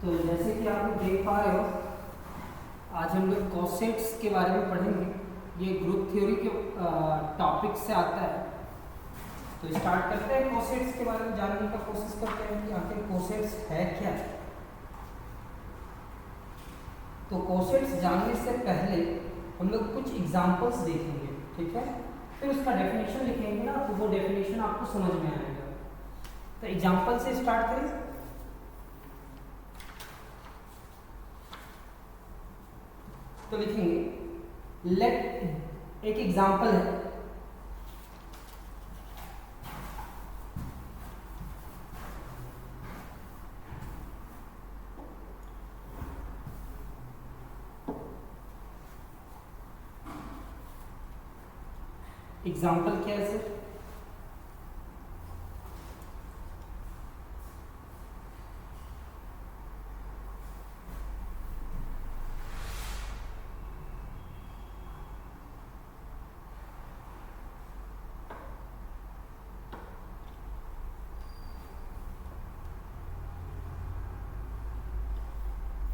तो जैसे कि आप लोग देख पा रहे हो, आज हम लोग कॉसेट्स के बारे में पढ़ेंगे। ये ग्रुप थ्योरी के टॉपिक से आता है। तो स्टार्ट करते हैं, कॉसेट्स के बारे में जानने का कोशिश करते हैं कि आखिर कॉसेट्स है क्या। तो कॉसेट्स जानने से पहले हम लोग कुछ एग्जांपल्स देखेंगे, ठीक है। फिर उसका डेफिनेशन लिखेंगे ना, तो वो डेफिनेशन आपको समझ में आएगा। तो एग्जांपल से स्टार्ट करें। तो लिखेंगे लेट, एक एग्जांपल है, एग्जांपल क्या है sir?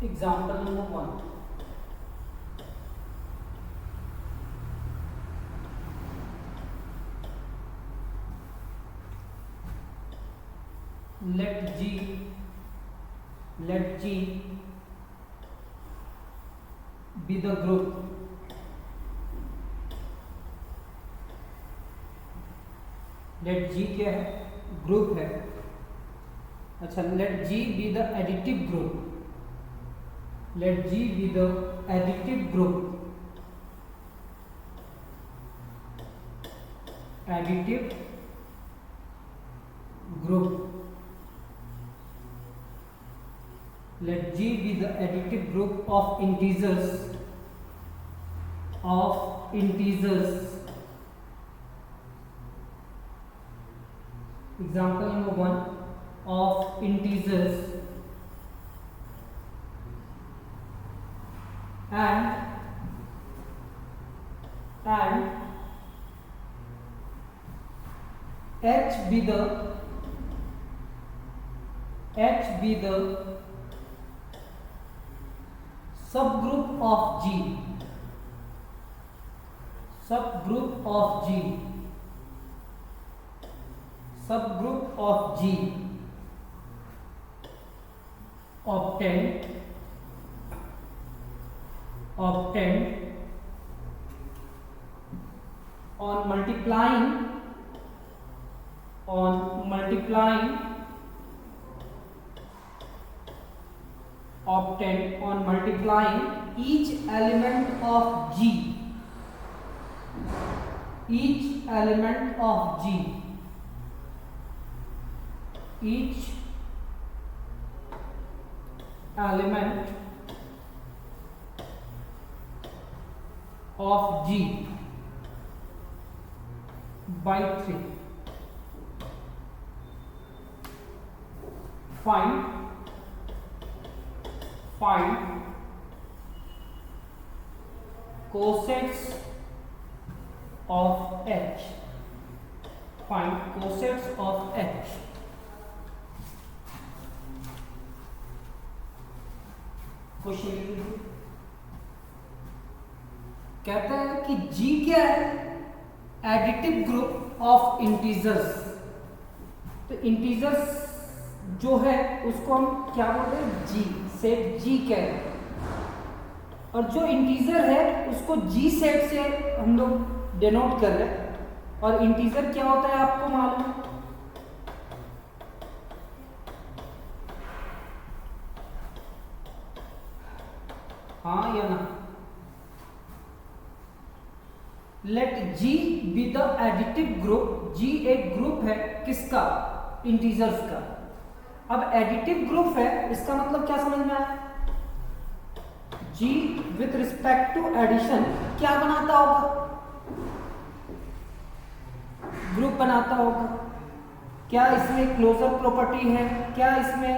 Example number 1, let G be the group let G क्या है? ग्रुप है। अच्छा, let G be the additive group, let G be the additive group, additive group, let G be the additive group of integers, example number 1, of integers, and H be the subgroup of G, obtained on multiplying each element of G, each element of G by 3. Find cosets of H. Find cosets of H. Question कहता है कि G क्या है? Additive group of integers. तो integers जो है उसको हम क्या बोलते हैं? G, सेट G कहते हैं। और जो इंटीजर है उसको G सेट से हम लोग डिनोट कर रहे हैं। और इंटीजर क्या होता है आपको मालूम है? हाँ या ना? Let G be the additive group. G एक ग्रुप है किसका? इंटीजर्स का। अब एडिटिव ग्रुप है, इसका मतलब क्या समझ में आया? G with respect to addition क्या बनाता होगा? ग्रुप बनाता होगा। क्या इसमें क्लोजर प्रॉपर्टी है? क्या इसमें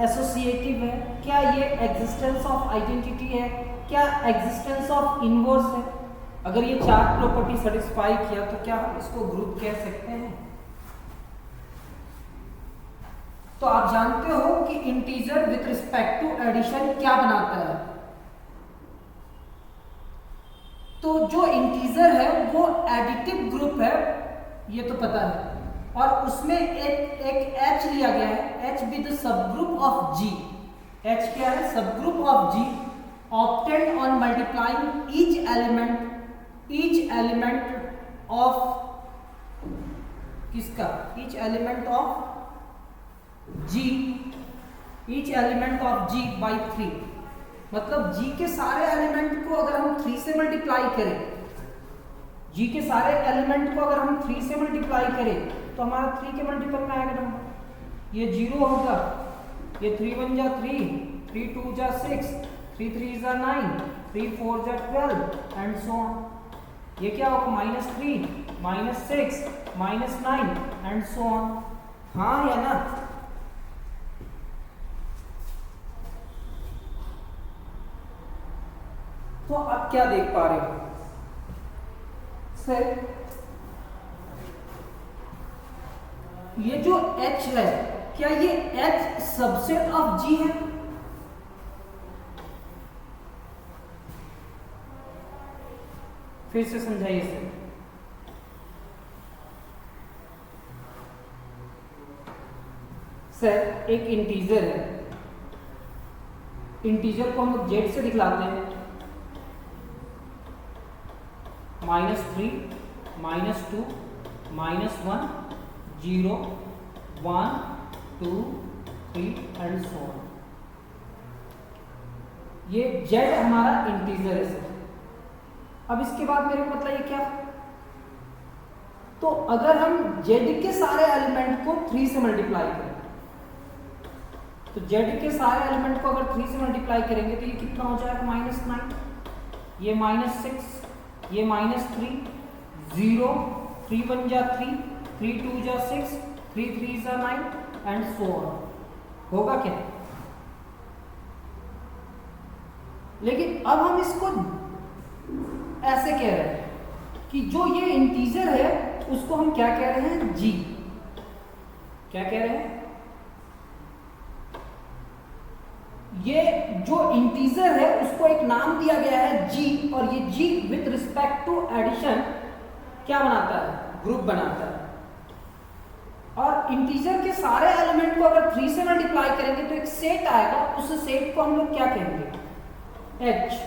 एसोसिएटिव है? क्या ये एग्जिस्टेंस ऑफ आइडेंटिटी है? क्या एग्जिस्टेंस ऑफ इनवर्स है? अगर ये चार प्रॉपर्टी सेटिस्फाई किया तो क्या हम इसको ग्रुप कह सकते हैं? तो आप जानते हो कि integer with respect to addition क्या बनाता है। तो जो इंटीजर है वो एडिटिव ग्रुप है, ये तो पता है, और उसमें एक h लिया गया है, h with sub group of g। h क्या है? Sub group of g obtained on multiplying each element of किसका? Each element of g, each element of g by 3। मतलब g के सारे एलिमेंट को अगर हम 3 से मल्टीप्लाई करें, g के सारे एलिमेंट को अगर हम 3 से मल्टीप्लाई करें तो हमारा 3 के मल्टीपल में आएगा नंबर, ये 0 होगा, ये 3 1 जा 3, 3 2 जा 6, 3 3 जा 9, 3 4 जा 12 एंड सो ऑन। ये क्या होगा? -3, -6, -9 एंड सो ऑन। हाँ या ना? तो अब क्या देख पा रहे हो सर? ये जो h है, क्या ये h सबसेट ऑफ g है? फिर से समझाइए सर। सर एक इंटीजर है, इंटीजर को हम लोग z से दिखलाते हैं, -3, -2, -1, 0, 1, 2, 3 एंड सो ऑन। ये z हमारा इंटीजर है सर। अब इसके बाद मेरे को बताइए क्या? तो अगर हम z के सारे एलिमेंट को 3 से मल्टीप्लाई करें, तो z के सारे एलिमेंट को अगर 3 से मल्टीप्लाई करेंगे तो ये कितना हो जाएगा? -9, ये -6, ये -3, 0, 3 1 जा 3, 3 2 जा 6, 3 3 जा 9 एंड सो ऑन। होगा क्या? लेकिन अब हम इसको ऐसे कह रहे हैं कि जो ये इंटीजर है उसको हम क्या कह रहे हैं? g। क्या कह रहे हैं? ये जो इंटीजर है उसको एक नाम दिया गया है g, और ये g with respect to addition क्या बनाता है? ग्रुप बनाता है। और इंटीजर के सारे एलिमेंट को अगर 3 से मल्टीप्लाई करेंगे तो एक सेट आएगा, उस सेट को हम लोग क्या कहेंगे? h।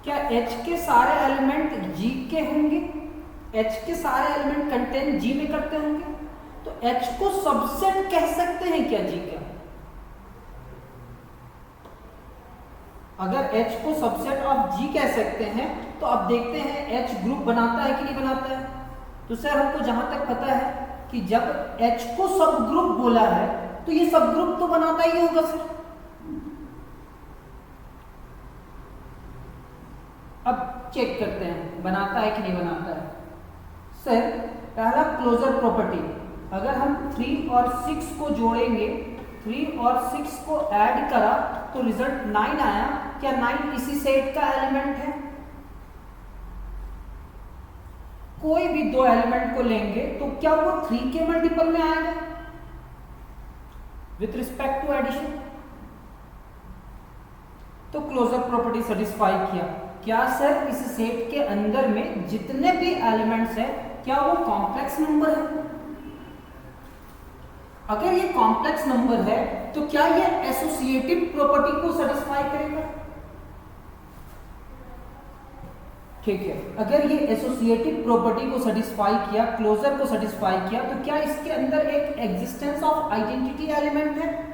क्या h के सारे एलिमेंट g के होंगे? h के सारे एलिमेंट कंटेन g में करते होंगे, तो h को सबसेट कह सकते हैं क्या g का? अगर h को सबसेट ऑफ g कह सकते हैं तो अब देखते हैं h ग्रुप बनाता है कि नहीं बनाता है। तो सर हमको जहां तक पता है कि जब h को सब ग्रुप बोला है तो ये सब ग्रुप तो बनाता ही होगा सर। अब चेक करते हैं बनाता है कि नहीं बनाता है। सर पहला क्लोजर प्रॉपर्टी, अगर हम 3 और 6 को जोड़ेंगे, 3 और 6 को ऐड करा तो रिजल्ट 9 आया। क्या 9 इसी सेट का एलिमेंट है? कोई भी दो एलिमेंट को लेंगे तो क्या वो 3 के मल्टीपल में आएगा विथ रिस्पेक्ट टू एडिशन? तो क्लोजर प्रॉपर्टी सेटिस्फाई किया। क्या सर इस सेट के अंदर में जितने भी एलिमेंट्स हैं क्या वो कॉम्प्लेक्स नंबर है? अगर ये कॉम्प्लेक्स नंबर है तो क्या ये एसोसिएटिव प्रॉपर्टी को सेटिस्फाई करेगा? ठीक है, अगर ये एसोसिएटिव प्रॉपर्टी को सेटिस्फाई किया, क्लोजर को सेटिस्फाई किया, तो क्या इसके अंदर एक एग्जिस्टेंस ऑफ आइडेंटिटी एलिमेंट है?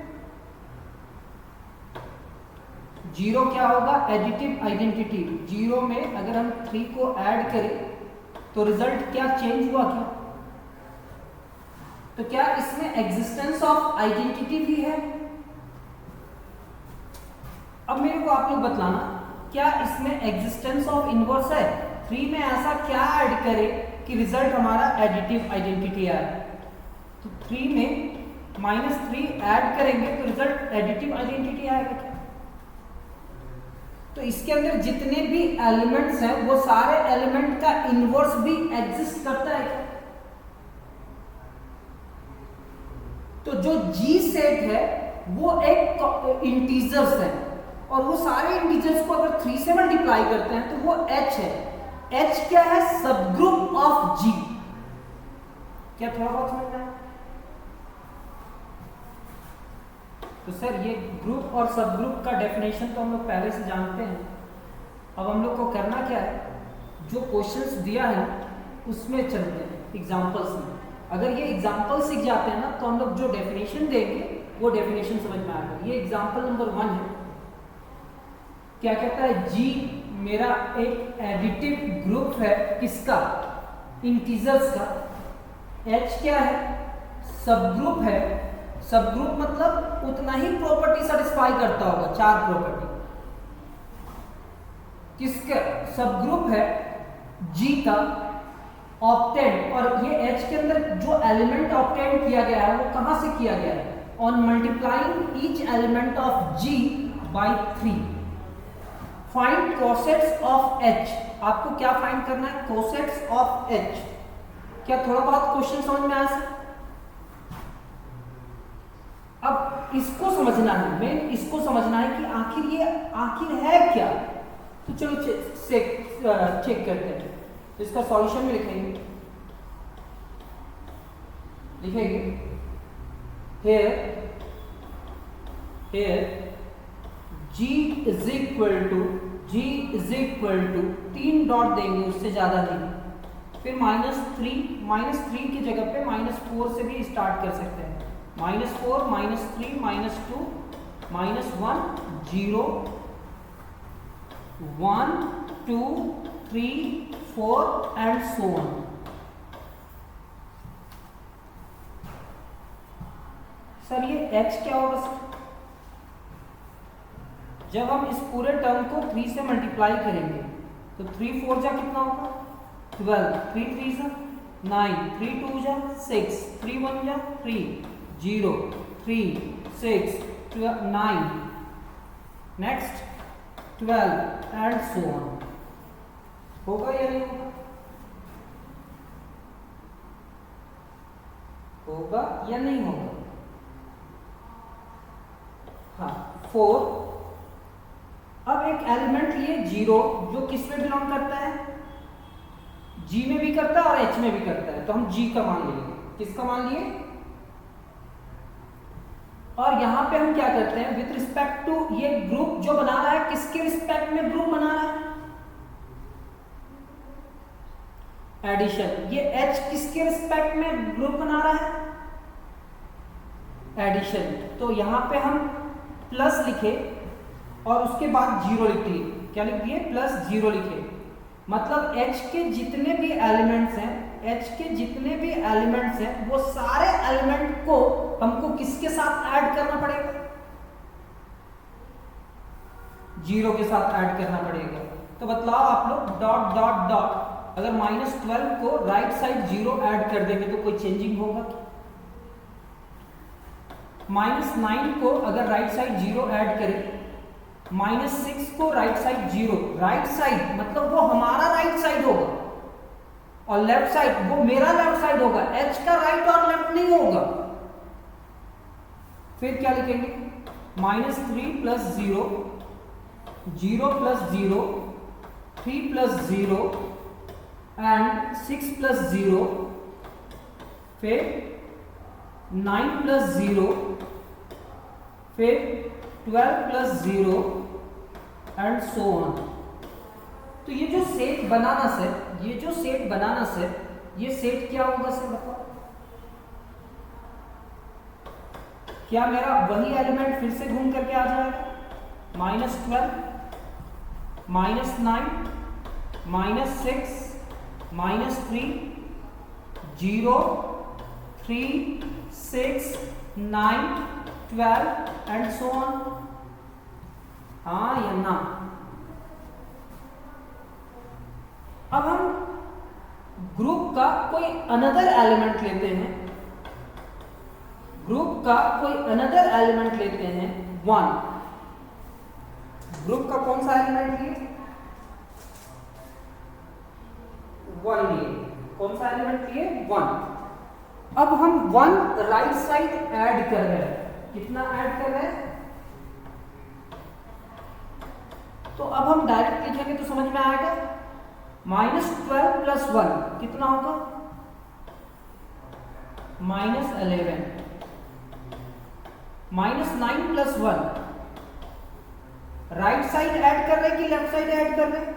0 क्या होगा? Additive identity. 0 में अगर हम 3 को ऐड करें तो रिजल्ट क्या चेंज हुआ क्या? तो क्या इसमें एग्जिस्टेंस ऑफ आइडेंटिटी भी है? अब मेरे को आप लोग बताना, क्या इसमें एग्जिस्टेंस ऑफ इनवर्स है? 3 में ऐसा क्या ऐड करे कि रिजल्ट हमारा एडिटिव आइडेंटिटी आए? तो 3 में -3 ऐड करेंगे तो रिजल्ट एडिटिव आइडेंटिटी आएगा क्या? तो इसके अंदर जितने भी एलिमेंट्स हैं वो सारे एलिमेंट का इनवर्स भी एग्जिस्ट करता है क्या? तो जो जी सेट है वो एक इंटीजर्स है, और वो सारे इंटीजर्स को अगर 3 से मल्टीप्लाई करते हैं तो वो एच है। एच क्या है? सब ग्रुप ऑफ जी। क्या थोड़ा बहुत समझ में आया? तो सर ये ग्रुप और सब ग्रुप का डेफिनेशन तो हम लोग पहले से जानते हैं। अब हम लोग को करना क्या है, जो क्वेश्चंस दिया है उसमें चलते हैं, एग्जांपल्स में। अगर ये एग्जांपल सीख जाते हैं ना तो हम लोग जो डेफिनेशन देंगे वो डेफिनेशन समझ में आएगा। ये एग्जांपल नंबर 1 है। क्या कहता है? जी मेरा एक एडिटिव ग्रुप है, किसका? इंटीजर्स का। एच क्या है? सब ग्रुप है। सब ग्रुप मतलब उतना ही प्रॉपर्टी सेटिस्फाई करता होगा, 4 प्रॉपर्टी। किसका सब ग्रुप है? जी का। ऑब्टेंड, और ये एच के अंदर जो एलिमेंट ऑब्टेंड किया गया है वो कहां से किया गया है? On multiplying each element of G by 3। Find cosets of H. आपको क्या फाइंड करना है? Cosets of H. क्या थोड़ा बहुत क्वेश्चन समझ में आया सर? अब इसको समझना है, मेन इसको समझना है कि आखिर है क्या। तो चलो चेक करते हैं। इसका सॉल्यूशन में लिखेंगे here g is equal to 3 dot देंगे, उससे ज्यादा नहीं। फिर -3 की जगह पे -4 से भी स्टार्ट कर सकते हैं। -4 -3 -2 -1 0 1 2 3 4 एंड सो ऑन। सर ये h क्या होगा सर? जब हम इस पूरे टर्म को 3 से मल्टीप्लाई करेंगे तो 3 4 जा कितना होगा? 12, 3 3 जा 9, 3 2 जा 6, 3 1 जा 3 0 3 6 9, नेक्स्ट 12 एंड सो ऑन। होगा या नहीं होगा? होगा या नहीं होगा? हाँ 4। अब एक एलिमेंट लिए 0 जो किस में बिलोंग करता है? जी में भी करता है और एच में भी करता है, तो हम जी का मान लेंगे। किसका मान लिए? और यहां पे हम क्या करते हैं, विथ रिस्पेक्ट टू ये ग्रुप जो बना रहा है, किसके रिस्पेक्ट में ग्रुप बना रहा है? एडिशन। ये एच किसके रिस्पेक्ट में ग्रुप बना रहा है? एडिशन। तो यहां पे हम प्लस लिखे और उसके बाद 0 लिख दिए। क्या लिख दिए? +0 लिखे। मतलब h के जितने भी एलिमेंट्स हैं, वो सारे एलिमेंट को हमको किसके साथ ऐड करना पड़ेगा? 0 के साथ ऐड करना पड़ेगा। तो बतलाओ आप लोग, डॉट डॉट डॉट, अगर -12 को राइट साइड 0 ऐड कर देंगे तो कोई चेंजिंग होगा? -9 को अगर राइट साइड 0 ऐड करें, -6 को राइट साइड 0, राइट साइड मतलब वो हमारा राइट साइड होगा, और लेफ्ट साइड वो मेरा लेफ्ट साइड होगा। h का राइट और लेफ्ट नहीं होगा। फिर क्या लिखेंगे? -3 + 0, 0 + 0, 3 + 0 एंड 6 + 0, फिर 9 + 0, फिर 12 + 0 एंड सो ऑन। तो ये जो सेट बनाना सर, ये सेट क्या होगा सर बताओ? क्या मेरा वही एलिमेंट फिर से घूम करके आ जाएगा? -12 -9 -6 -3 0 3 6 9 12 एंड सो ऑन। हाँ या ना? अब हम ग्रुप का कोई अनदर एलिमेंट लेते हैं, 1। ग्रुप का कौन सा एलिमेंट लिए? 1 लिए। कौन सा एलिमेंट लिए? 1। अब हम 1 राइट साइड ऐड कर रहे हैं। कितना ऐड कर रहे हैं? तो अब हम डायरेक्ट लिखेंगे तो समझ में आएगा। -12 प्लस 1 कितना होगा? -11। -9 प्लस 1 राइट साइड ऐड कर रहे हैं कि लेफ्ट साइड ऐड कर रहे हैं?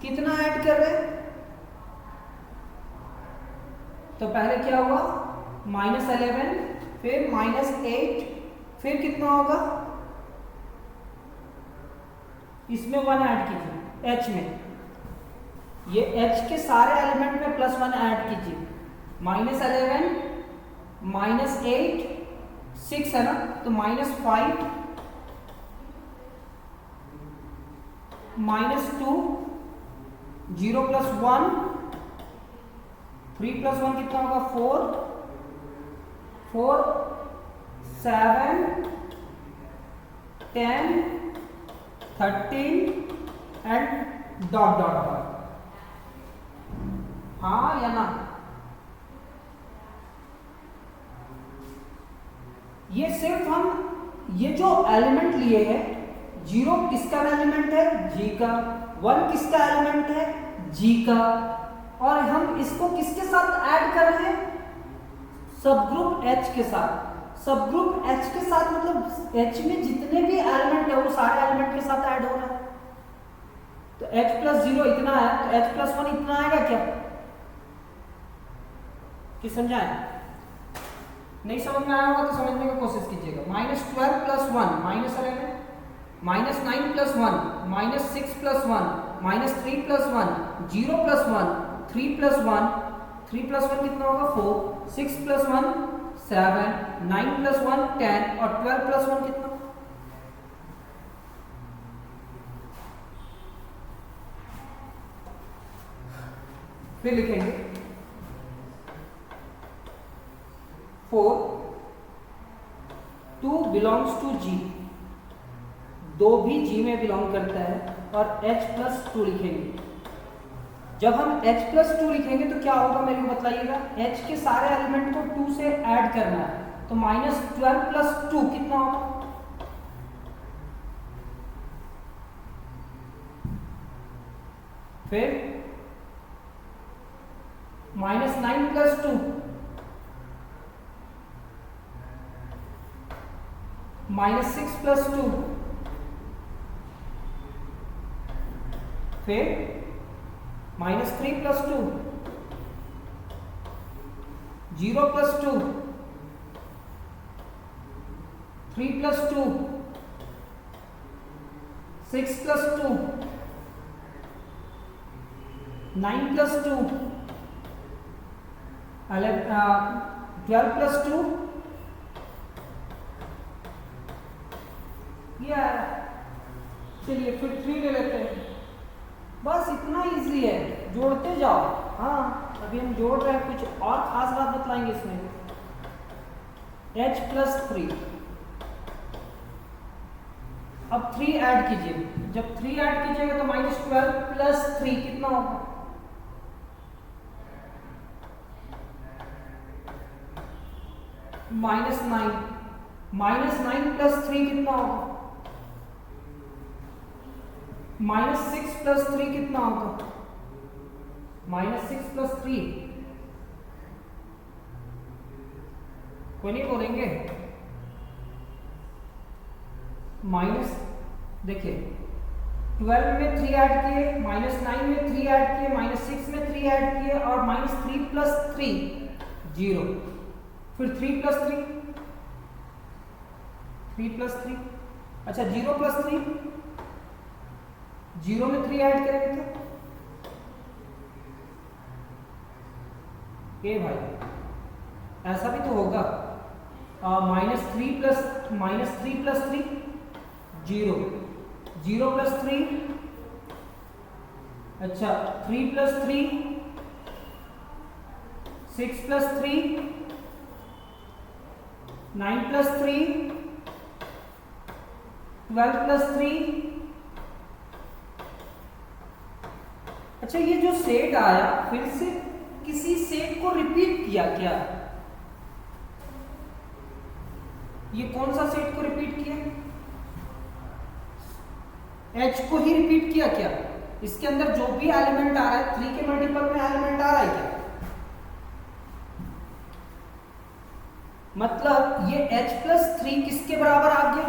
कितना ऐड कर रहे हैं? तो पहले क्या हुआ? -11, फिर -8, फिर कितना होगा? इसमें 1 ऐड कीजिए, h में, ये h के सारे एलिमेंट में +1 ऐड कीजिए। -11 -8 6 है ना, तो -5 -2 0 प्लस 1 3 प्लस 1 कितना होगा? 4 7 10 13 एंड डॉट डॉट डॉट। हाँ या ना? ये सिर्फ हम ये जो एलिमेंट लिए हैं, 0 किसका एलिमेंट है? G का। 1 किसका एलिमेंट है? G का। और हम इसको किसके साथ ऐड कर रहे हैं? सबग्रुप H के साथ। सबग्रुप H के साथ मतलब H में जितने भी एलिमेंट है वो सारे एलिमेंट के साथ ऐड हो रहा है। तो H प्लस 0 इतना है, तो H प्लस 1 इतना आएगा क्या? कि समझाएं? नहीं समझ में आया होगा तो समझने की कोशिश कीजिएगा। -12 plus 1 -11, -9 plus 1 -6 plus 1 -3 plus 1 0 plus 1 3 plus 1 3 plus 1 कितना होगा? 4 6 प्लस 1 7 9 प्लस 1 10 और 12 प्लस 1 कितना? फिर लिखेंगे 4 2 बिलोंग्स टू G, 2 भी G में बिलोंग करता है, और H प्लस 2 लिखेंगे। जब हम H प्लस 2 लिखेंगे तो क्या होगा मेरे को बताइएगा? H के सारे एलिमेंट को 2 से ऐड करना है, तो -12 प्लस 2 कितना होगा? फिर -9 प्लस 2 -6 प्लस 2, फिर -3 plus 2 0 plus 2 3 plus 2 6 plus 2 9 plus 2 12 plus 2 या चलिए फिर 3 ले लेते हैं। बस इतना इजी है, जोड़ते जाओ। हाँ अभी हम जोड़ रहे हैं, कुछ और खास बात बतलाएंगे इसमें। H प्लस 3, अब 3 ऐड कीजिए। जब 3 ऐड कीजिएगा तो -12 प्लस 3 कितना होगा? -9 प्लस 3 कितना होगा? -6 प्लस 3 कितना होगा? -6 प्लस 3 कोई नहीं बोलेंगे? देखिए 12 में 3 ऐड किए, -9 में 3 ऐड किए, -6 में 3 ऐड किए, और -3 प्लस 3 0, फिर 3 प्लस 3 3 प्लस 3, अच्छा 0 प्लस 3 0 में 3 ऐड करेंगे तो ए भाई ऐसा भी तो होगा। -3 प्लस -3 0 0 प्लस 3, अच्छा 3 प्लस 3 6 प्लस 3 9 प्लस 3 12 प्लस 3। अच्छा ये जो सेट आया फिर से किसी सेट को रिपीट किया क्या? ये कौन सा सेट को रिपीट किया? H को ही रिपीट किया क्या? इसके अंदर जो भी एलिमेंट आ रहा है 3 के मल्टीपल में एलिमेंट आ रहा है क्या? मतलब ये H+3 किसके बराबर आ गया?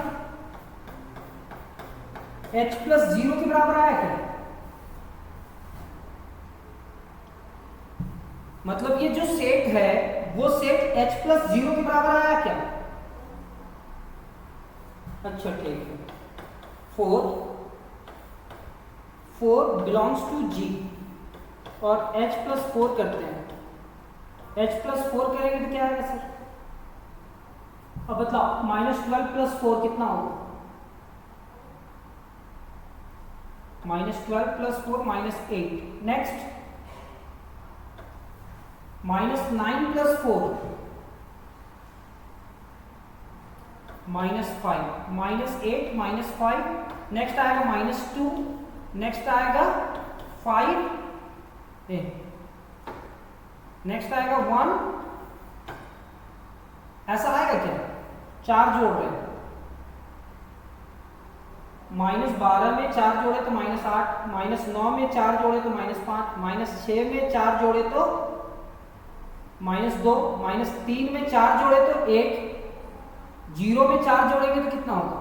H+0 के बराबर आया क्या? मतलब ये जो सेट है वो सेट H+0 के बराबर आया क्या? अच्छा ठीक है। 4 बिलोंग्स टू G और H+4 करते हैं। H+4 करेंगे तो क्या आएगा सर? अब बताओ -12 + 4 कितना होगा? -12 + 4 -8। नेक्स्ट -9 + 4 -5 -8 -5। नेक्स्ट आएगा -2। नेक्स्ट आएगा 5। नेक्स्ट आएगा 1। ऐसा आएगा क्या? 4 जोड़ रहे हैं, -12 में 4 जोड़े तो -8, -9 में 4 जोड़े तो -5, -6 में 4 जोड़े तो -2, -3 में 4 जोड़े तो 1, 0 में 4 जोड़ेंगे तो कितना होगा?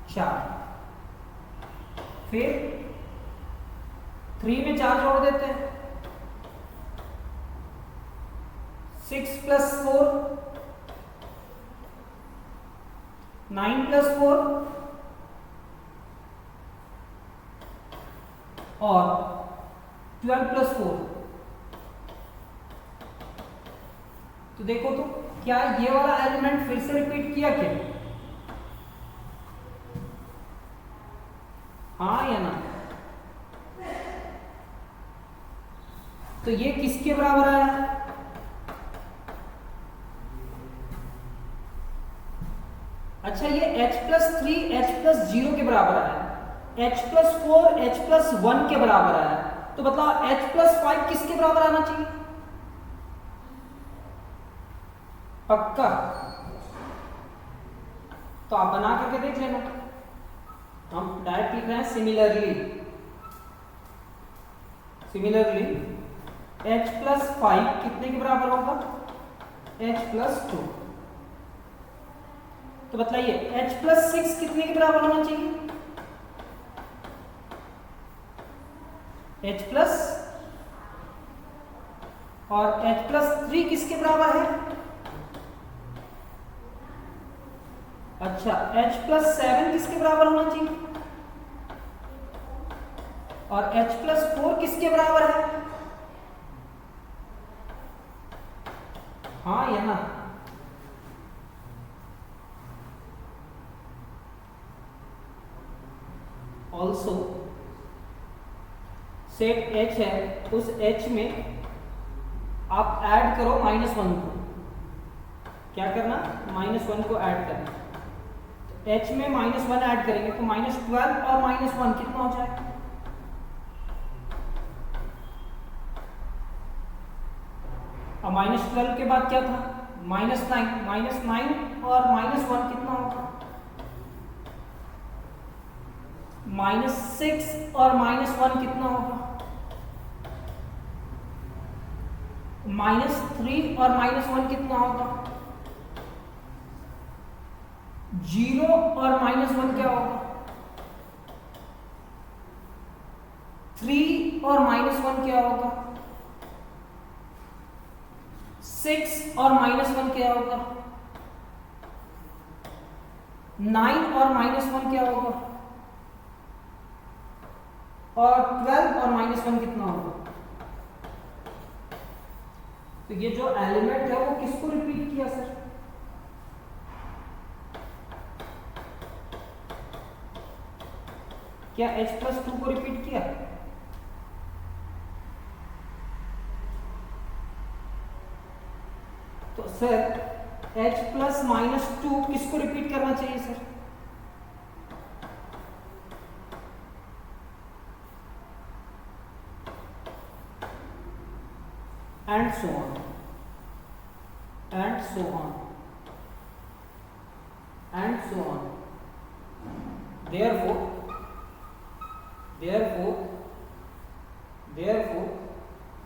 4। फिर 3 में 4 जोड़ देते हैं, 6 + 4 9 + 4 और 12 + 4। तो देखो तो क्या ये वाला एलिमेंट फिर से रिपीट किया क्या? हाँ या ना? तो ये किसके बराबर आया? अच्छा ये H+3 H+0 के बराबर आया, H+4 H+1 के बराबर आया। तो बताओ H+5 किसके बराबर आना चाहिए? पक्का? तो आप बना करके देख लेना। हम डायरेक्ट लिख रहे हैं सिमिलरली। H+5 कितने के बराबर होगा? H+2। तो बताइए H+6 कितने के बराबर होना चाहिए? H+ और H+3 किसके बराबर है? अच्छा H+7 किसके बराबर होना चाहिए? और H+4 किसके बराबर है? हाँ या ना? ऑल्सो सेट H है, उस H में आप ऐड करो -1 को। क्या करना? -1 को ऐड करना। तो H में -1 ऐड करेंगे तो -12 और -1 कितना हो जाएगा? और -12 के बाद क्या था? -9 और -1 कितना होगा? -6 और -1 कितना होगा? -3 और -1 कितना होगा? 0 और -1 क्या होगा? 3 और -1 क्या होगा? 6 और -1 क्या होगा? 9 और -1 क्या होगा? और 12 और -1 कितना होगा? तो ये जो एलिमेंट है वो किसको रिपीट किया सर? क्या H+2 को रिपीट किया? तो सर H+-2 किसको रिपीट करना चाहिए sir? and so on, and so on, and so on. Therefore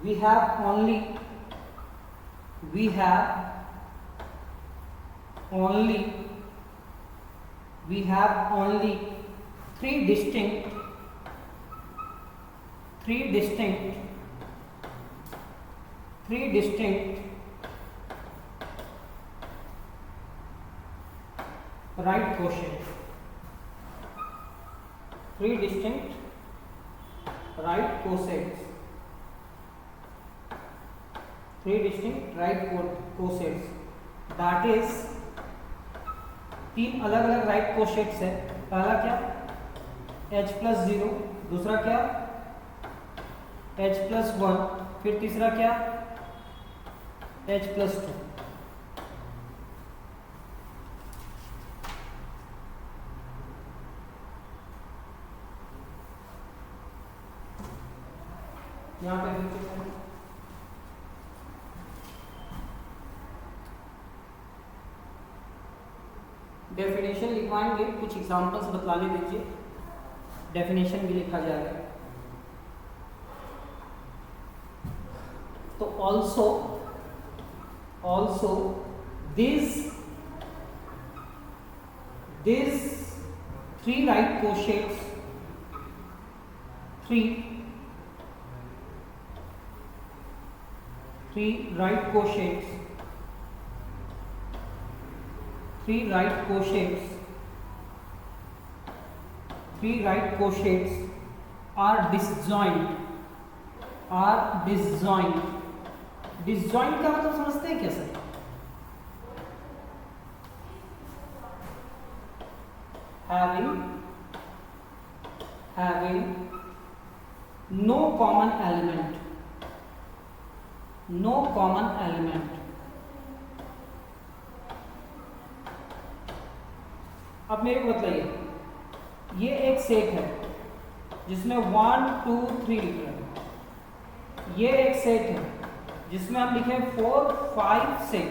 we have only three distinct right quotients. Three distinct right quotients. That is, तीन अलग अलग राइट कोशेट्स है। पहला क्या, H+0, दूसरा क्या H+1, फिर तीसरा क्या H+2। यहाँ पे डेफिनेशन लिखवाएंगे, कुछ एग्जांपल्स बतलाने दीजिए, डेफिनेशन भी लिखा जाएगा। तो also these three right quotients, three right quotients are disjoint। disjoint का मतलब समझते हैं क्या sir? having no common element। अब मेरे को बताइए, ये एक सेट है जिसमें 1 2 3 लिख रहे हैं, ये एक सेट है जिसमें हम लिखे 4 5 6।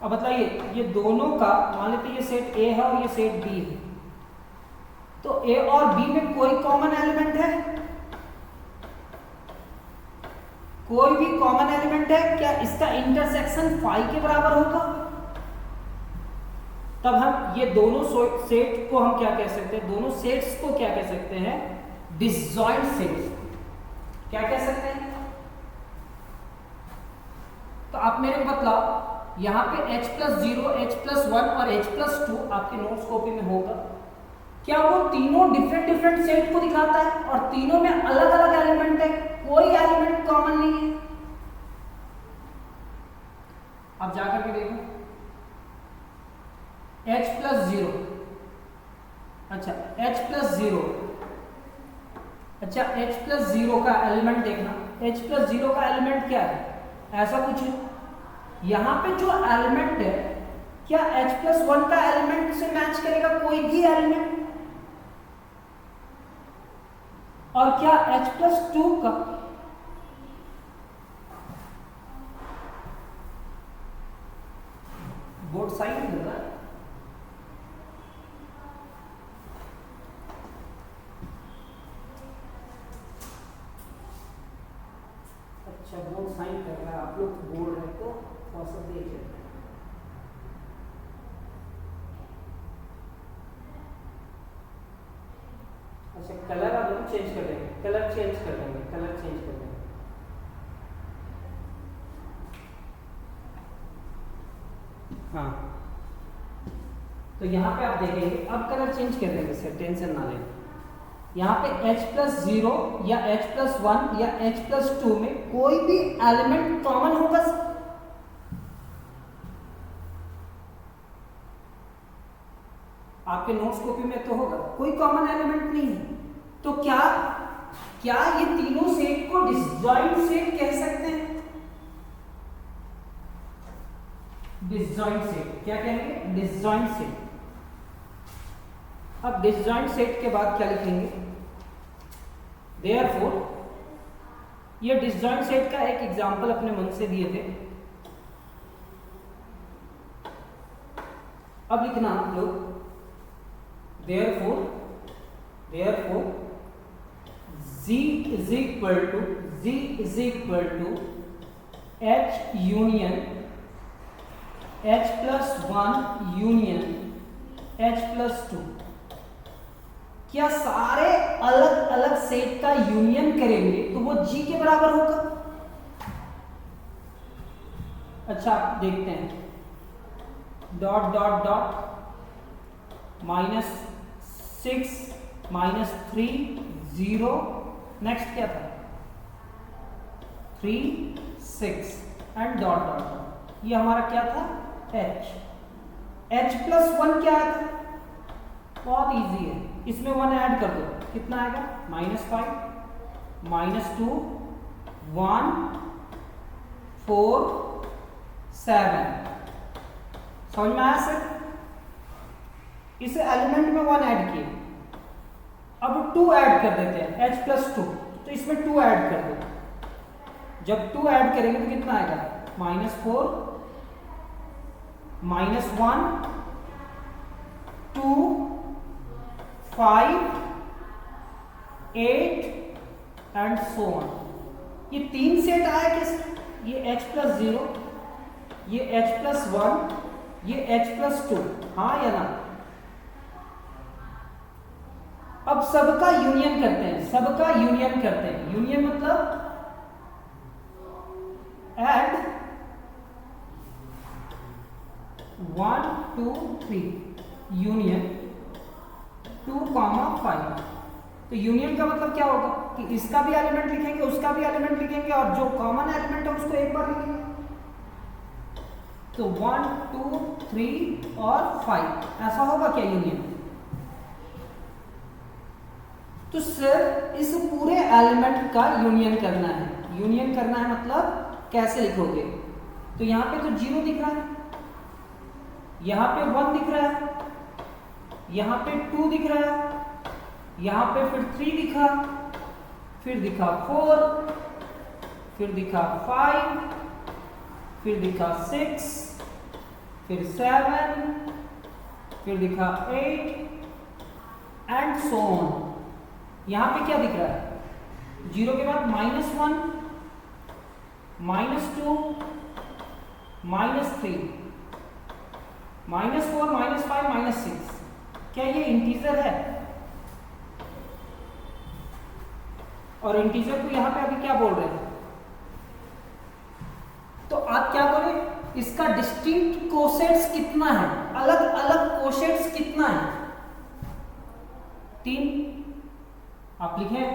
अब बताइए, ये दोनों का मान लेते ये सेट A है और ये सेट B है, तो A और B में कोई कॉमन एलिमेंट है? कोई भी कॉमन एलिमेंट है क्या? इसका इंटरसेक्शन 5 के बराबर होगा, तब हम ये दोनों सेट को हम क्या कह सकते हैं? दोनों सेट्स को क्या कह सकते हैं? Disjoint sets. क्या कह सकते हैं? तो आप मेरे को बतलाओ, यहाँ पे H+0, H+1 और H+2 आपके नोट्स कॉपी में होगा, क्या वो तीनों डिफरेंट सेट को दिखाता है और तीनों में अलग अलग एलिमेंट है, कोई एलिमेंट कॉमन नहीं है? अब जाकर के देखो, H+0, अच्छा H+0 का एलिमेंट देखना, H+0 का एलिमेंट क्या है? ऐसा कुछ यहाँ पे जो एलिमेंट है, क्या H+1 का एलिमेंट से मैच करेगा कोई भी एलिमेंट? और क्या H+2 का बोर्ड साइड में होगा? अच्छा, बोर्ड साइन कर रहा है, आप लोग बोर्ड है तो थोड़ा सा देख लेते हैं। अच्छा, कलर आप लोग चेंज कर देंगे, कलर चेंज कर देंगे। हाँ, तो यहाँ पे आप देखेंगे, अब कलर चेंज कर देंगे सर, टेंशन ना लें। यहाँ पे H+0 या H+1 या H+2 में कोई भी एलिमेंट कॉमन होगा? आपके नोट्स कॉपी में तो होगा, कोई कॉमन एलिमेंट नहीं है, तो क्या ये तीनों सेट को डिसजॉइंट सेट कह सकते हैं? डिसजॉइंट सेट क्या कहेंगे? Disjoint set. अब डिसजॉइंट सेट के बाद क्या लिखेंगे? ये डिसजॉइंट सेट का एक एग्जांपल अपने मन से दिए थे। अब लिखना आप लोग therefore z is equal to h union h plus 1 union h plus 2। क्या सारे अलग अलग सेट का यूनियन करेंगे तो वो g के बराबर होगा? अच्छा देखते हैं, डॉट डॉट डॉट -6 -3 0, नेक्स्ट क्या था 3 6 एंड डॉट डॉट डॉट, ये हमारा क्या था h प्लस 1 क्या था? बहुत इजी है, इसमें 1 ऐड कर दो, कितना आएगा -5 -2 1 4 7। समझ में आया सर? इस एलिमेंट में 1 ऐड किए, अब 2 ऐड कर देते हैं h प्लस 2, तो इसमें 2 ऐड कर दो। जब 2 ऐड करेंगे तो कितना आएगा -4 -1 2 5 8 एंड सो ऑन। ये 3 सेट आया किसमें? ये h प्लस 0, ये h प्लस 1, ये h प्लस 2, हाँ या ना? अब सबका यूनियन करते हैं, यूनियन मतलब ऐड 1 2 3 यूनियन 2, 5। तो यूनियन का मतलब क्या होगा कि इसका भी एलिमेंट लिखेंगे, उसका भी एलिमेंट लिखेंगे, और जो कॉमन एलिमेंट है उसको एक बार लिखेंगे। तो 1 2 3 और 5, ऐसा होगा क्या यूनियन? तो सर इस पूरे एलिमेंट का यूनियन करना है। मतलब कैसे लिखोगे? तो यहाँ पे तो 0 दिख रहा है, यहाँ पे 1 दिख रहा है, यहाँ पे 2 दिख रहा है, यहाँ पे फिर 3 दिखा, फिर दिखा 4, फिर दिखा 5, फिर दिखा 6, फिर 7, फिर दिखा 8 एंड सो ऑन। यहाँ पे क्या दिख रहा है? 0 के बाद -1 -2 -3 -4 -5 -6। क्या ये इंटीजर है? और इंटीजर को यहाँ पे अभी क्या बोल रहे हैं? तो आप क्या बोले, इसका डिस्टिंक्ट कोसेट्स कितना है, अलग अलग कोसेट्स कितना है? 3 आप लिखें,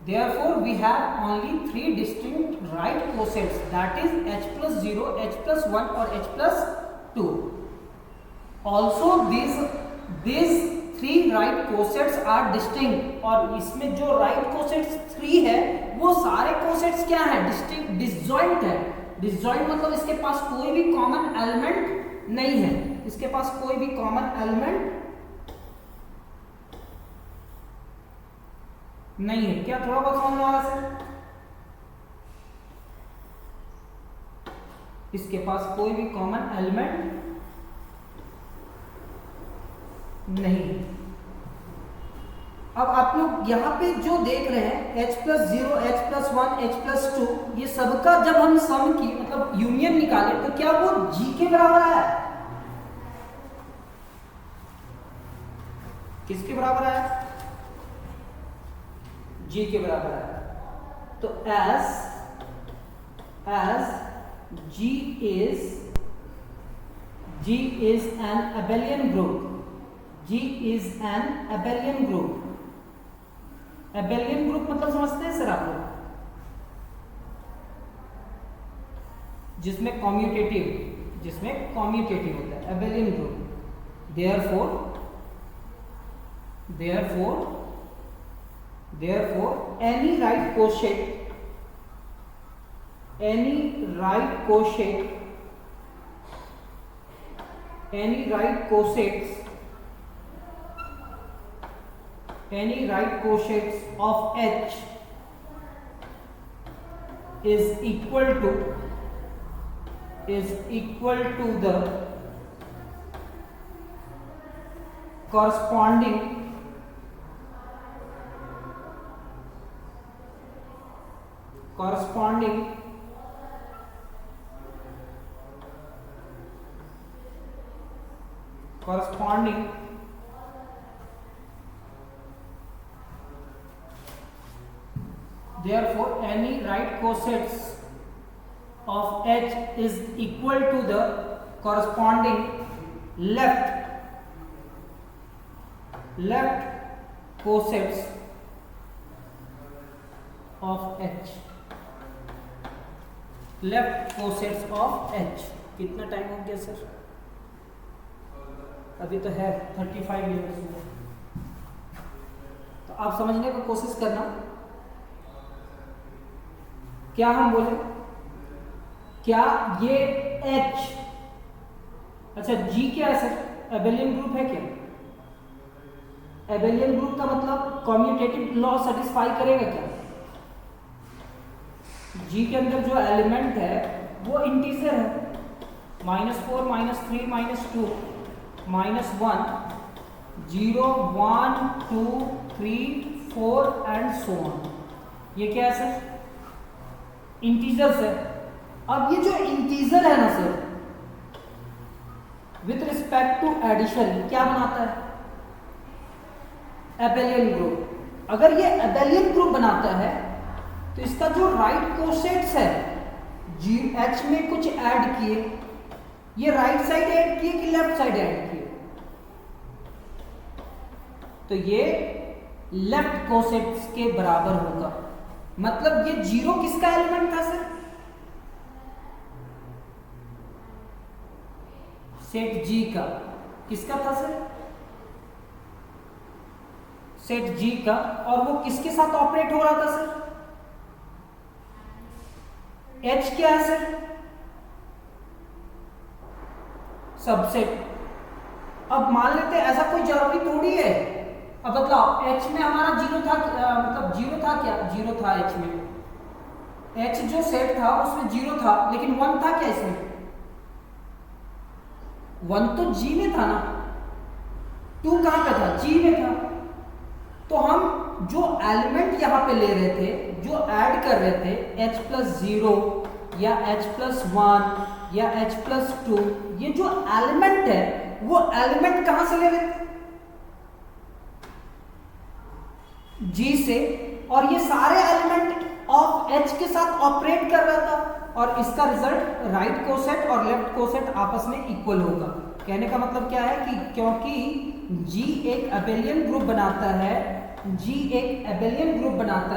therefore we have only 3 distinct right cosets, that is h plus 0, h plus 1 और h plus 2. Also these 3 right cosets are distinct, और इसमें जो right cosets 3 है वो सारे cosets क्या है? डिसजॉइंट है। डिसजॉइंट मतलब इसके पास कोई भी कॉमन एलिमेंट नहीं है, इसके पास कोई भी कॉमन एलिमेंट नहीं है। क्या थोड़ा बहुत समझ में आ रहा है? इसके पास कोई भी कॉमन एलिमेंट नहीं। अब आप लोग यहाँ पे जो देख रहे हैं h plus 0, h plus 1, h plus 2, ये सबका जब हम सम की मतलब यूनियन निकाले तो क्या वो g के बराबर आया? किसके बराबर आया? g के बराबर आया। तो as g is an abelian group, abelian group मतलब समझते हैं सर आप लोग? जिसमें कॉम्यूटेटिव होता है, abelian group। therefore any right cosets of h is equal to the corresponding therefore any right cosets of H is equal to the corresponding left cosets of H. कितना time हो गया sir? अभी तो है 35 minutes हुए, तो आप समझने की कोशिश करना। क्या हम बोले, क्या ये H, अच्छा G क्या है सर? एबेलियन ग्रुप है क्या? एबेलियन ग्रुप का मतलब कम्यूटेटिव लॉ सेटिस्फाई करेगा क्या? G के अंदर जो एलिमेंट है वो इंटीजर है, -4 -3 -2 -1 0 1 2 3 4 एंड सो ऑन। ये क्या है सर? इंटीजर्स है। अब ये जो इंटीजर है ना sir, with respect to addition क्या बनाता है? Abelian group. अगर ये एबेलियन ग्रुप बनाता है तो इसका जो राइट कोसेट्स है H में कुछ ऐड किए, ये राइट साइड ऐड किए कि लेफ्ट साइड ऐड किए? तो ये लेफ्ट कोसेट्स के बराबर होगा। मतलब ये 0 किसका एलिमेंट था सर? सेट G का। किसका था सर? सेट G का। और वो किसके साथ ऑपरेट हो रहा था सर? H क्या है सर? सबसेट। अब मान लेते हैं ऐसा कोई जरूरी थोड़ी है। अब बताओ H में हमारा 0 था, मतलब 0 था क्या? 0 था H में। H जो सेट था उसमें 0 था, लेकिन 1 था क्या इसमें? 1 तो G में था ना, 2 कहां पे था? G में था। तो हम जो एलिमेंट यहां पे ले रहे थे, जो ऐड कर रहे थे H+0 या H+1 या H+2, ये जो एलिमेंट है वो एलिमेंट कहां से ले रहे थे? G से। और ये सारे एलिमेंट ऑफ H के साथ ऑपरेट कर रहा था, और इसका रिजल्ट राइट कोसेट और लेफ्ट कोसेट आपस में इक्वल होगा। कहने का मतलब क्या है कि क्योंकि G एक एबेलियन ग्रुप बनाता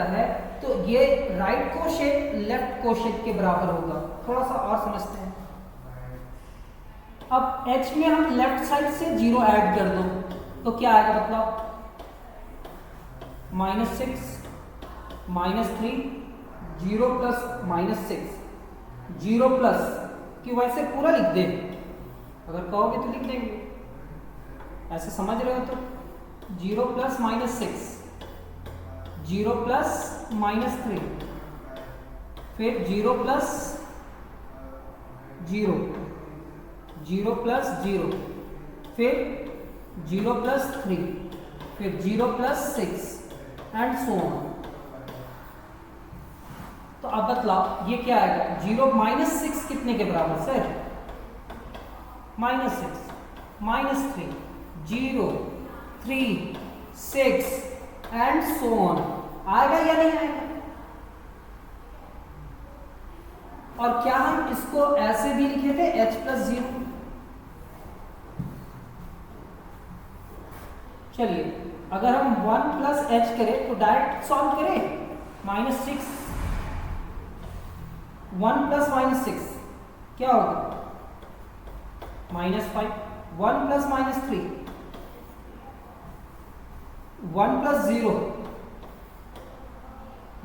है, तो ये राइट कोसेट लेफ्ट कोसेट के बराबर होगा। थोड़ा सा और समझते हैं। अब H में हम लेफ्ट साइड से 0 ऐड कर दो तो क्या आएगा? मतलब -6 -3 0 प्लस -6 0 प्लस कि वैसे पूरा लिख दे, अगर कहोगे तो लिख देंगे, ऐसे समझ रहे हो तो 0 प्लस -6 0 प्लस -3 फिर 0 प्लस 0 0 प्लस 0 फिर 0 प्लस 3 फिर 0 प्लस 6 एंड सो ऑन। तो अब बतलाओ ये क्या आएगा? 0 -6 कितने के बराबर सर? -6 -3 0 3 6 and so on. आएगा या नहीं आएगा? और क्या हम इसको ऐसे भी लिखे थे H+0? चलिए अगर हम 1 प्लस H करें तो डायरेक्ट सॉल्व करें। -6 1 प्लस -6 क्या होगा? -5 1 प्लस -3 1 प्लस 0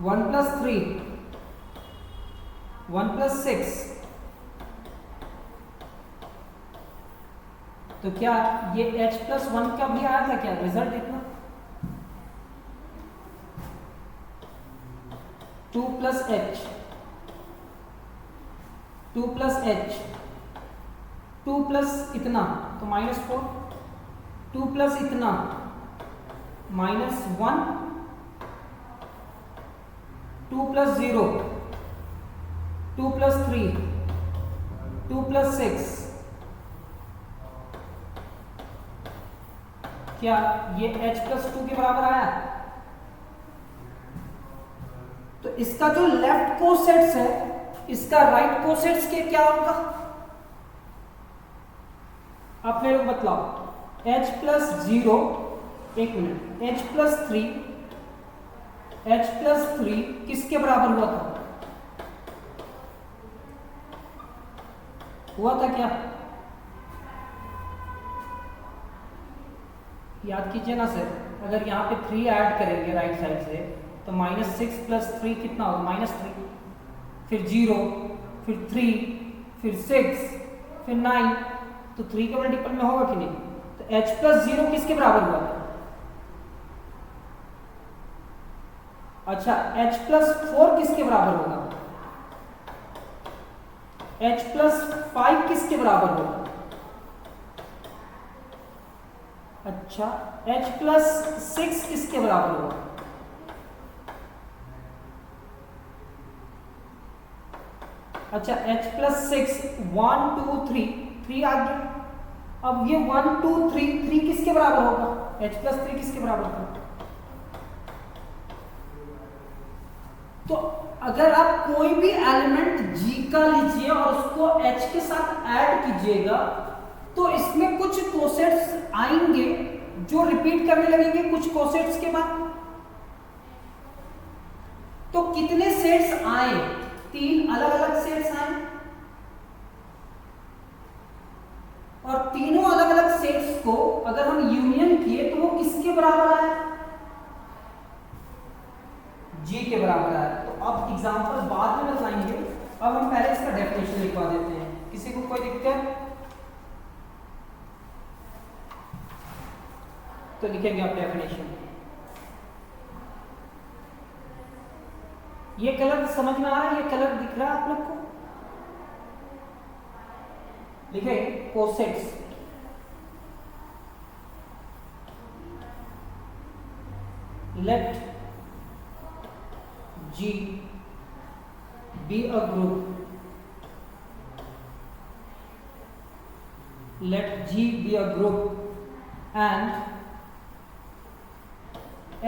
1 प्लस 3 1 प्लस 6। तो क्या ये H+1 का भी आया था क्या रिजल्ट? इतना 2 plus H 2 plus H, 2 plus इतना तो -4, 2 प्लस इतना -1, 2 प्लस 0, 2 प्लस 3, 2 प्लस 6, क्या ये h प्लस 2 के बराबर आया? तो इसका जो लेफ्ट कोसेट्स है इसका राइट कोसेट्स के क्या होगा? आप मेरे को बतलाओ। h प्लस 0, एक minute, h plus 3, h plus 3 किसके बराबर हुआ था? हुआ था क्या? याद कीजिए ना सर, अगर यहाँ पे 3 ऐड करेंगे राइट साइड से तो -6 प्लस 3 कितना होगा? -3, फिर 0, फिर 3, फिर 6, फिर 9, तो 3 के मल्टीपल में होगा कि नहीं? तो h प्लस 0 किसके बराबर हुआ था? अच्छा, h प्लस 4 किसके बराबर होगा? h प्लस 5 किसके बराबर होगा? अच्छा, h प्लस 6 किसके बराबर होगा? अच्छा, h प्लस 6, 1 2 3, 3 आ गया। अब ये 1 2 3, 3 किसके बराबर होगा? h प्लस 3 किसके बराबर होगा? तो अगर आप कोई भी एलिमेंट g का लीजिए और उसको h के साथ ऐड कीजिएगा तो इसमें कुछ कोसेट्स आएंगे जो रिपीट करने लगेंगे कुछ कोसेट्स के बाद। तो कितने सेट्स आए? 3 अलग अलग सेट्स आए और तीनों अलग अलग सेट्स को अगर हम यूनियन किए तो वो किसके बराबर आया? g के बराबर आया। तो अब एग्जांपल बाद में बताएंगे, अब हम पहले इसका डेफिनेशन लिखवा देते हैं। किसी को कोई दिक्कत? तो लिखेंगे आप डेफिनेशन। ये कलर समझ में आ रहा है? ये कलर दिख रहा है आप लोग को? लिखेंगे cosets, let G be a group, let G be a group and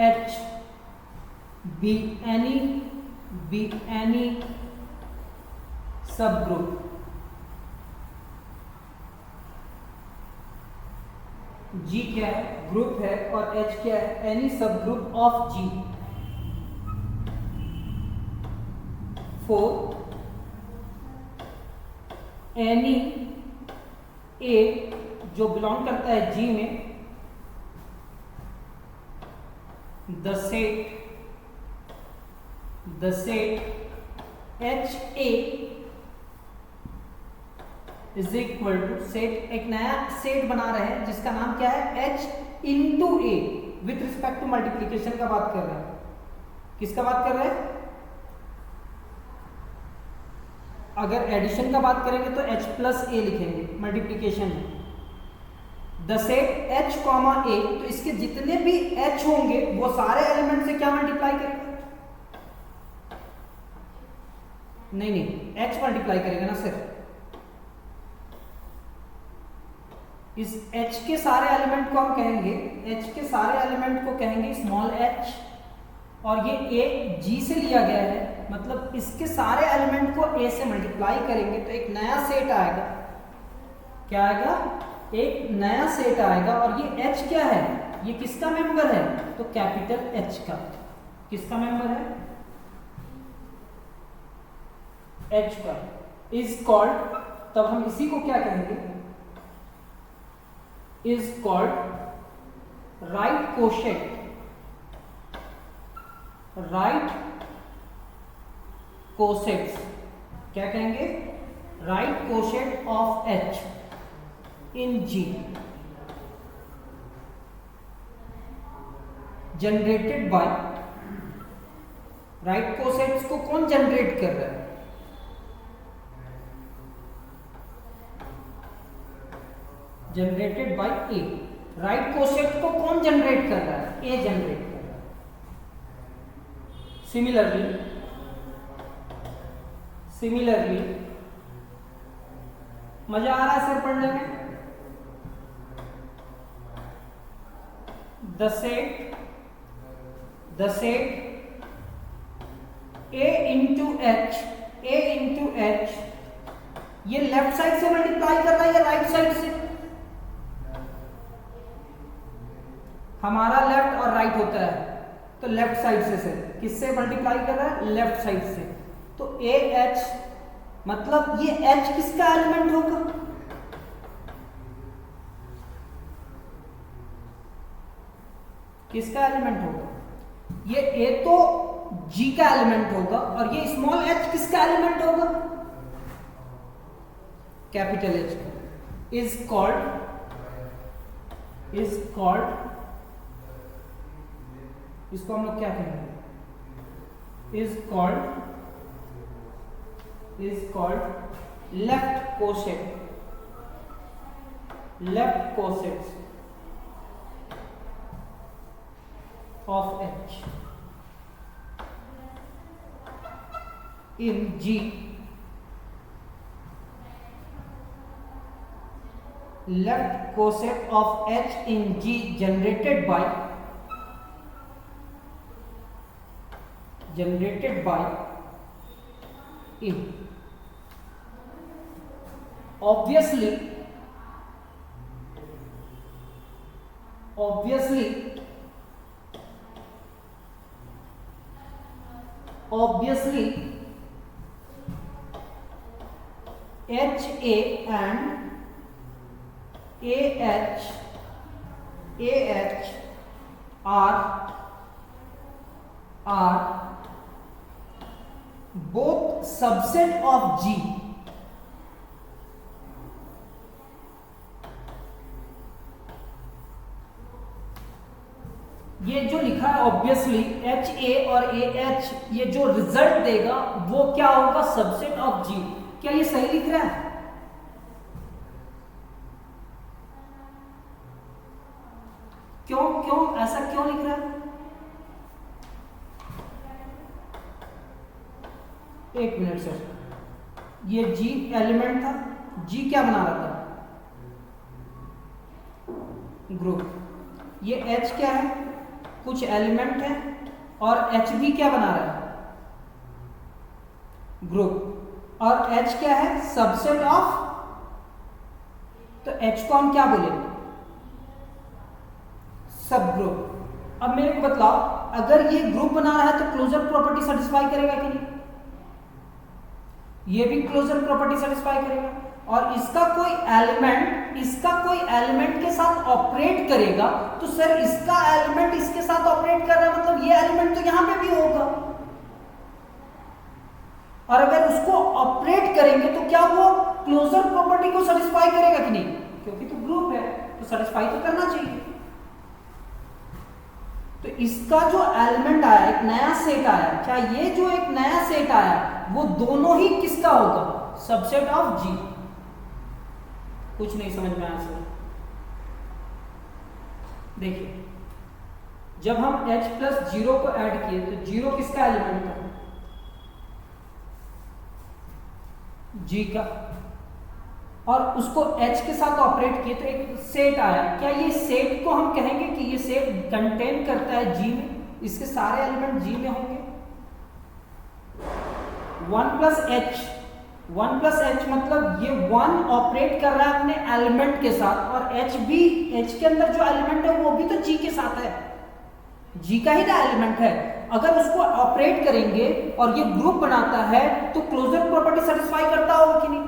H be any subgroup. G क्या है? ग्रुप है, और H क्या है? एनी सब group of G for any A जो बिलोंग करता है G में, the set HA is equal to set, एक नया सेट बना रहे हैं जिसका नाम क्या है? H into A। With respect to multiplication का बात कर रहे हैं। किसका बात कर रहे हैं? अगर एडिशन का बात करेंगे तो H प्लस A लिखेंगे, मल्टीप्लीकेशन है। The set H comma A, तो इसके जितने भी H होंगे वो सारे एलिमेंट से क्या मल्टीप्लाई करेंगे? नहीं, H मल्टीप्लाई करेगा ना सर। इस H के सारे एलिमेंट को हम कहेंगे, H के सारे एलिमेंट को कहेंगे स्मॉल h, और ये A G से लिया गया है, मतलब इसके सारे एलिमेंट को A से मल्टीप्लाई करेंगे तो एक नया सेट आएगा। क्या आएगा? एक नया सेट आएगा। और ये H क्या है? ये किसका मेंबर है? तो कैपिटल H का। किसका मेंबर है? H का। इज कॉल्ड, तब हम इसी को क्या कहेंगे? Is called right coset, right cosets. क्या कहेंगे? Right coset of H in G, generated by, right cosets को कौन जनरेट कर रहा है? Generated by a. Right coset को कौन जनरेट कर रहा है? ए जनरेट कर रहा है। सिमिलरली मजा आ रहा है सर पढ़ने में? The set A into H ये लेफ्ट साइड से मल्टीप्लाई कर रहा है या राइट साइड से? हमारा लेफ्ट और राइट होता है, तो लेफ्ट साइड से किससे मल्टीप्लाई कर रहा है? लेफ्ट साइड से। तो ए एच मतलब ये एच किसका एलिमेंट होगा? किसका एलिमेंट होगा? ये ए तो जी का एलिमेंट होगा, और ये स्मॉल एच किसका एलिमेंट होगा? Capital H. इज कॉल्ड इसको हम लोग क्या कहेंगे? Is called left coset of H in G left coset of H in G generated by A. Obviously HA and AH are both subset of G. ये जो लिखा है ऑब्वियसली HA और AH, ये जो रिजल्ट देगा वो क्या होगा? Subset of G। क्या ये सही लिख रहा है? क्यों ऐसा क्यों लिख रहा है? एक मिनट सर, ये G एलिमेंट था, G क्या बना रहा था? ग्रुप। ये H क्या है? कुछ एलिमेंट है, और H भी क्या बना रहा है? ग्रुप। और H क्या है? सबसेट ऑफ, तो H को हम क्या बोलेंगे? सब ग्रुप। अब मेरे को बतलाओ, अगर ये ग्रुप बना रहा है तो क्लोजर प्रॉपर्टी सेटिस्फाई करेगा कि नहीं? ये भी क्लोजर प्रॉपर्टी सेटिस्फाई करेगा। और इसका कोई एलिमेंट के साथ ऑपरेट करेगा, तो सर इसका एलिमेंट इसके साथ ऑपरेट कर रहा है, मतलब ये एलिमेंट तो यहां पे भी होगा। और अगर उसको ऑपरेट करेंगे तो क्या वो क्लोजर प्रॉपर्टी को सेटिस्फाई करेगा कि नहीं? क्योंकि तो ग्रुप है तो सेटिस्फाई तो करना चाहिए। तो इसका जो एलिमेंट आया, एक नया सेट आया, क्या ये जो एक नया सेट आया वो दोनों ही किसका होगा? Subset of G। कुछ नहीं समझ में आया सर? देखिए, जब हम H प्लस 0 को ऐड किए तो 0 किसका एलिमेंट था? G का। और उसको H के साथ ऑपरेट किए तो एक सेट आया। क्या ये सेट को हम कहेंगे कि ये सेट कंटेन करता है G में? इसके सारे एलिमेंट G में होंगे। 1 प्लस H मतलब ये 1 ऑपरेट कर रहा है अपने एलिमेंट के साथ, और H के अंदर जो एलिमेंट है वो भी तो G के साथ है, G का ही ना एलिमेंट है। अगर उसको ऑपरेट करेंगे और ये ग्रुप बनाता है तो क्लोजर प्रॉपर्टी सेटिस्फाई करता होगा कि नहीं?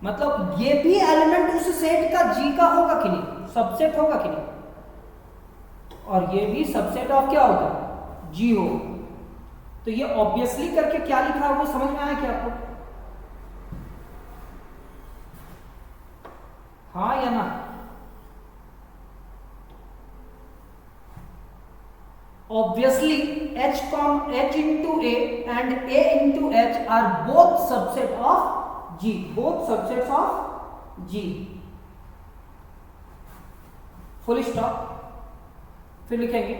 मतलब ये भी एलिमेंट उस सेट का G का होगा कि नहीं? सबसेट होगा कि नहीं? और ये भी सबसेट ऑफ क्या होगा? G होगा। तो ये ऑब्वियसली करके क्या लिखा है वो समझ में आया क्या आपको? हाँ या ना? Obviously H into A and A into H are both subset of G. Both subsets of G, full stop. फिर लिखेंगे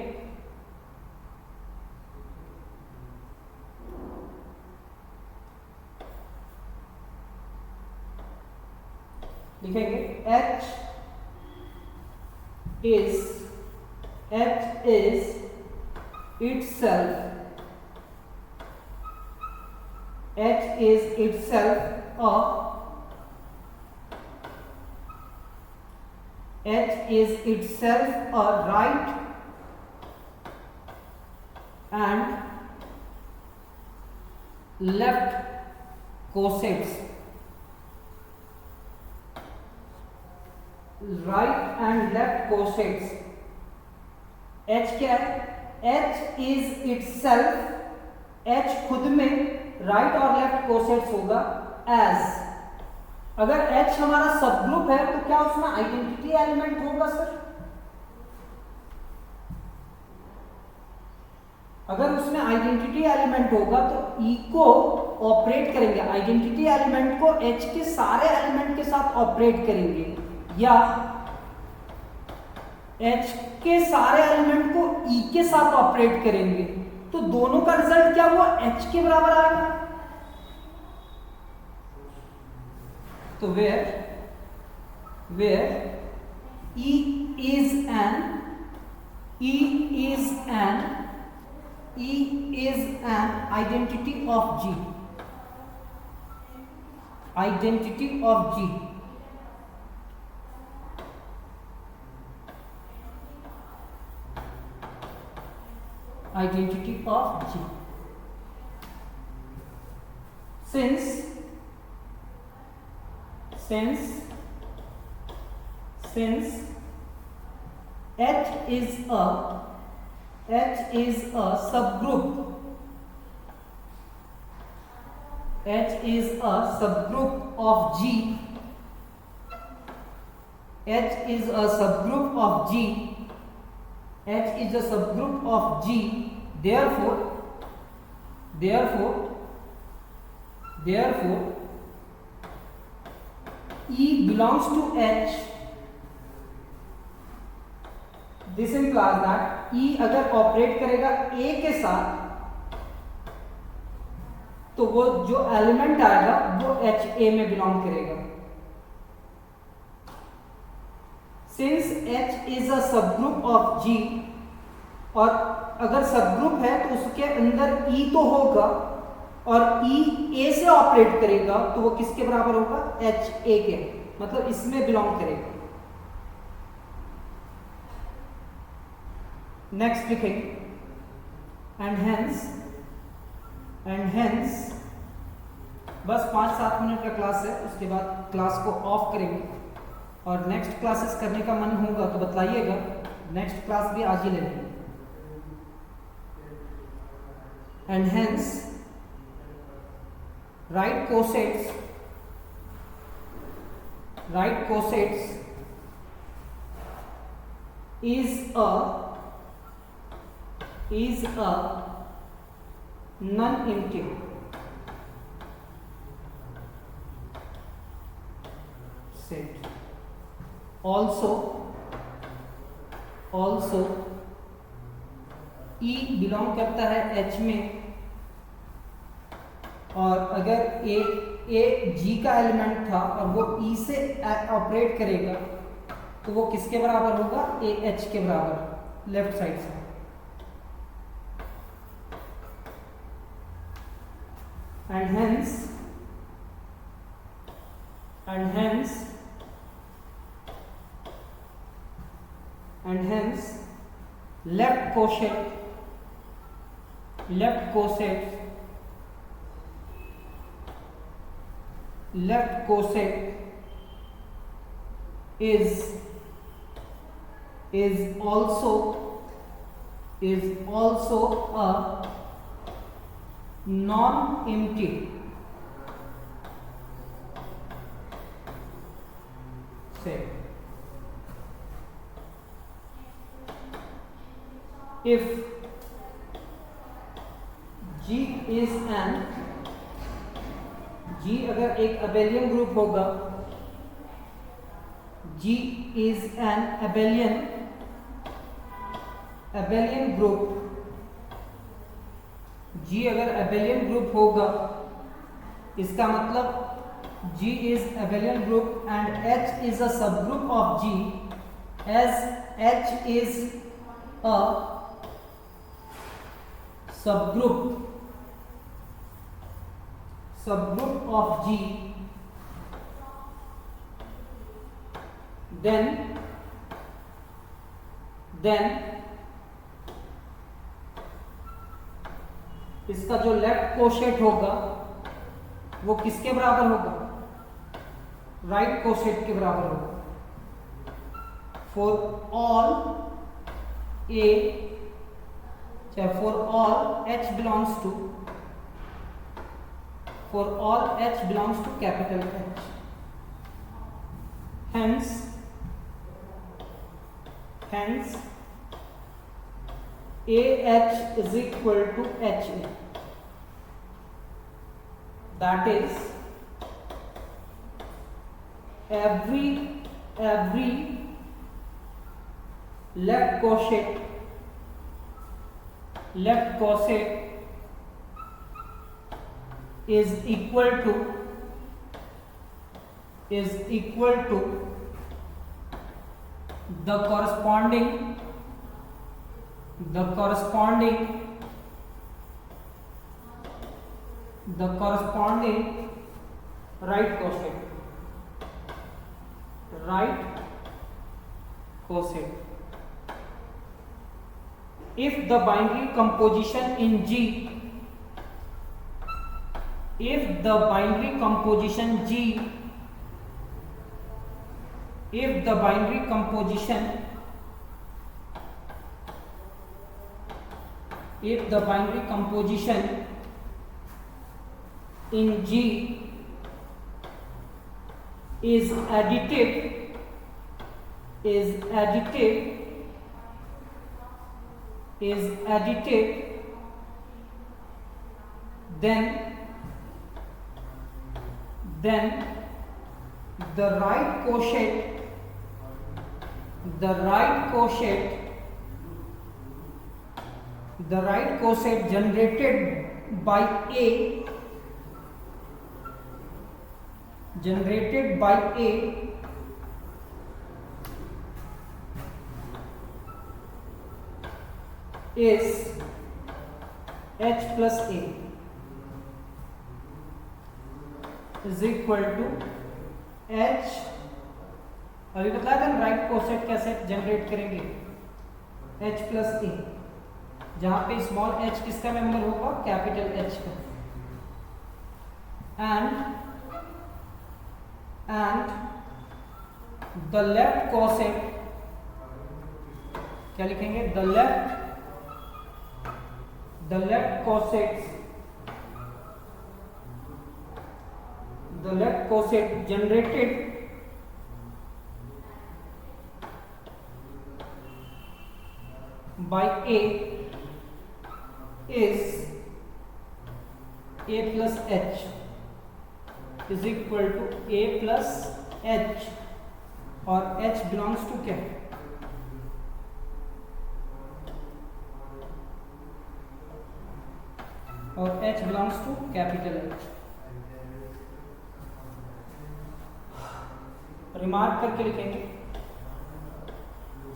H is itself a right and left cosets. Right and left cosets. H क्या है? H is itself, H खुद में right और left cosets होगा as. अगर H हमारा सब ग्रुप है तो क्या उसमें आइडेंटिटी एलिमेंट होगा सर? अगर उसमें आइडेंटिटी एलिमेंट होगा तो E को ऑपरेट करेंगे, आइडेंटिटी एलिमेंट को H के सारे एलिमेंट के साथ ऑपरेट करेंगे, या H के सारे एलिमेंट को E के साथ ऑपरेट करेंगे, तो दोनों का रिजल्ट क्या हुआ? H के बराबर आएगा। तो where E is an identity of G, identity of G, identity of G, since H is a subgroup, H is a subgroup of G, H is a subgroup of G, H is a subgroup of G, therefore E belongs to H. This implies that E अगर operate करेगा A के साथ तो वो जो element आएगा वो HA में बिलोंग करेगा। Since H is a subgroup of G, और अगर सबग्रुप है तो उसके अंदर E तो होगा और E A से ऑपरेट करेगा तो वो किसके बराबर होगा? HA के, मतलब इसमें बिलोंग करेगा। नेक्स्ट लिखेंगे एंड हेंस बस 5-7 मिनट का क्लास है, उसके बाद क्लास को ऑफ करेंगे और नेक्स्ट क्लासेस करने का मन होगा तो बताइएगा, नेक्स्ट क्लास भी आज ही ले लेंगे। And hence right cosets is a non-empty set. Also E belong करता है H में, और अगर A G का एलिमेंट था और वो E से ऑपरेट करेगा तो वो किसके बराबर होगा? A H के बराबर, लेफ्ट साइड से। And hence left coset is also a non-empty set. If G अगर एक अबेलियन ग्रुप होगा G is an abelian group, G अगर abelian group होगा इसका मतलब G is abelian group and H is a subgroup of G, as H is a subgroup of G, then इसका जो left कोशेट होगा वो किसके बराबर होगा? राइट कोशेट के बराबर होगा। फॉर ऑल ए चाहे for all H belongs to capital H, hence AH is equal to HA, that is every left coset is equal to the corresponding right coset. If the binary composition in G is additive, then the right coset generated by A is H plus A is equal to H, अभी बताया था right coset कैसे generate करेंगे, H plus A, जहां पे small h किसका member होगा? Capital H का, and the left coset, क्या लिखेंगे? the left coset generated by A is A plus H is equal to A plus H, और H belongs to क्या? और H belongs to capital H। Remark करके लिखेंगे,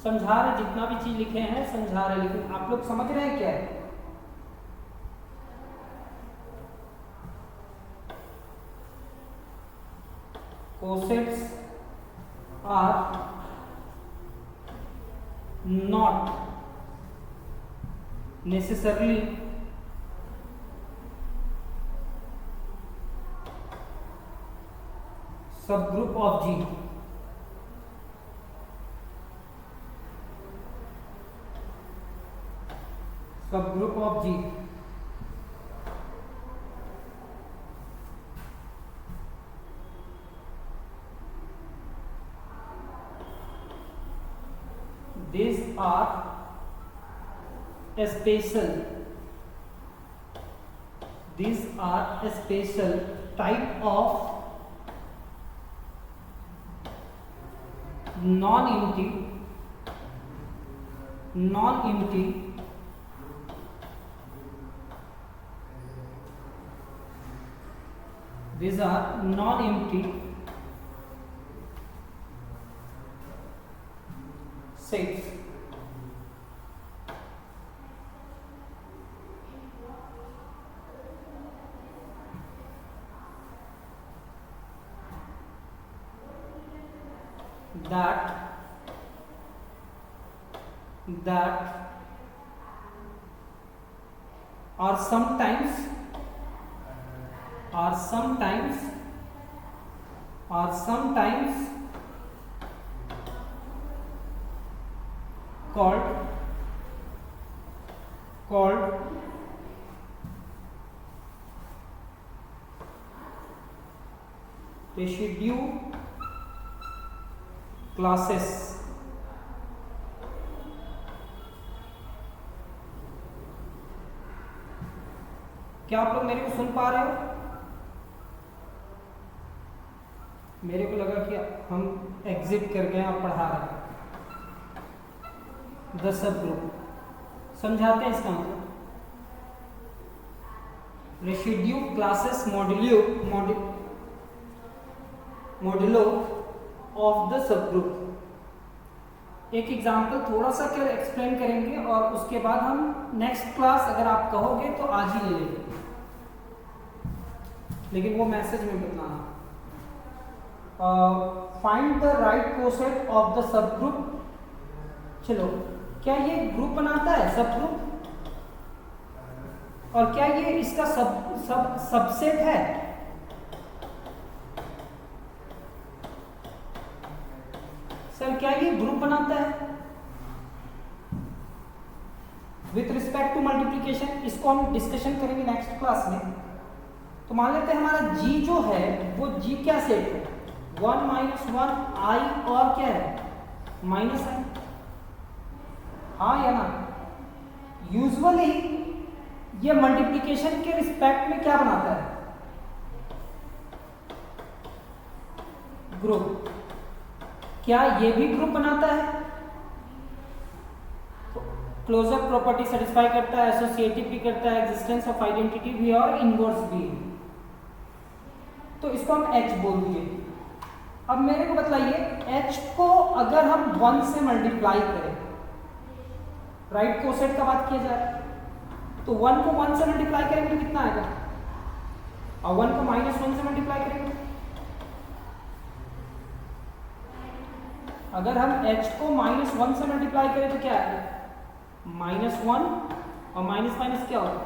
समझा रहे, जितना भी चीज लिखे हैं समझा रहे, लेकिन आप लोग समझ रहे हैं क्या है? Cosets are not necessarily subgroup of G. Subgroup of G. These are a special type of non-empty these are non-empty sets. That are sometimes called residue classes. क्या आप लोग मेरे को सुन पा रहे हो? मेरे को लगा कि हम एग्जिट कर गए और पढ़ा रहे हैं। द सब ग्रुप समझाते हैं इसका मतलब। Residue classes modulo of the sub group. एक एग्जाम्पल थोड़ा सा क्या एक्सप्लेन करेंगे और उसके बाद हम नेक्स्ट क्लास अगर आप कहोगे तो आज ही ले लेंगे, लेकिन वो मैसेज में बताना। Find the right coset of the sub group. चलो, क्या ये ग्रुप बनाता है सब ग्रुप? और क्या ये इसका सबसेट है? सर क्या ये ग्रुप बनाता है? विथ रिस्पेक्ट टू मल्टीप्लीकेशन इसको हम डिस्कशन करेंगे नेक्स्ट क्लास में। तो मान लेते हैं हमारा G जो है वो G क्या सेट है? 1 - 1 I और क्या है? -i। हाँ या ना? यूजुअली ये मल्टीप्लीकेशन के रिस्पेक्ट में क्या बनाता है? ग्रुप। क्या ये भी ग्रुप बनाता है? क्लोजर प्रॉपर्टी सेटिस्फाई करता है, एसोसिएटिव भी करता है, एग्जिस्टेंस ऑफ आइडेंटिटी भी और इनवर्स भी। तो इसको हम H बोल दिए। अब मेरे को बताइए H को अगर हम 1 से मल्टीप्लाई करें, राइट कोसेट का बात किया जाए तो 1 को 1 से मल्टीप्लाई करेंगे तो कितना आएगा? और 1 को -1 से मल्टीप्लाई करेंगे, अगर हम H को -1 से मल्टीप्लाई करें तो क्या आएगा? -1 और माइनस क्या होगा?